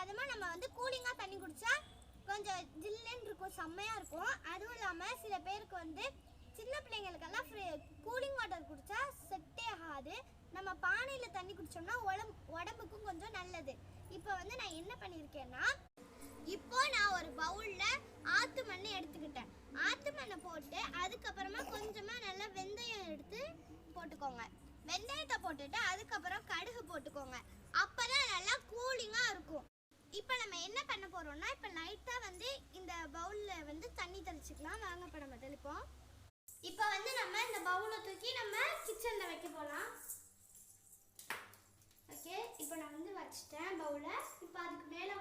அதுவும் நம்ம வந்து கூலிங்காக தண்ணி குடித்தா கொஞ்சம் ஜில்லுன்னு இருக்கும், செம்மையாக இருக்கும். அதுவும் இல்லாமல் சில பேருக்கு வந்து சின்ன பிள்ளைங்களுக்கெல்லாம் கூலிங் வாட்டர் குடித்தா செட்டே ஆகாது. நம்ம பானையில் தண்ணி குடித்தோம்னா உடம்புக்கும் கொஞ்சம் நல்லது. இப்போ வந்து நான் என்ன பண்ணியிருக்கேன்னா, இப்போ நான் ஒரு பவுலில் ஆற்று மண்ணை எடுத்துக்கிட்டேன். ஆற்று மண்ணை போட்டு அதுக்கப்புறமா கொஞ்சமாக நல்லா வெந்தயம் எடுத்து போட்டுக்கோங்க. வெந்தயத்தை போட்டுட்டு அதுக்கப்புறம் கடுகு போட்டுக்கோங்க. அப்போ தான் நல்லா கூலிங்காக இருக்கும். இப்போ நம்ம என்ன பண்ண போகிறோம்னா, இப்போ லைட்டாக வந்து இந்த பவுலில் வந்து தண்ணி தெளிச்சிக்கலாம். வாங்க இப்போ நம்ம தெளிப்போம். இப்போ வந்து நம்ம இந்த பவுலை தூக்கி நம்ம கிச்சனில் வைக்க போகலாம். ஓகே, இப்போ நான் வந்து வச்சிட்டேன் பவுலை. இப்போ அதுக்கு மேலே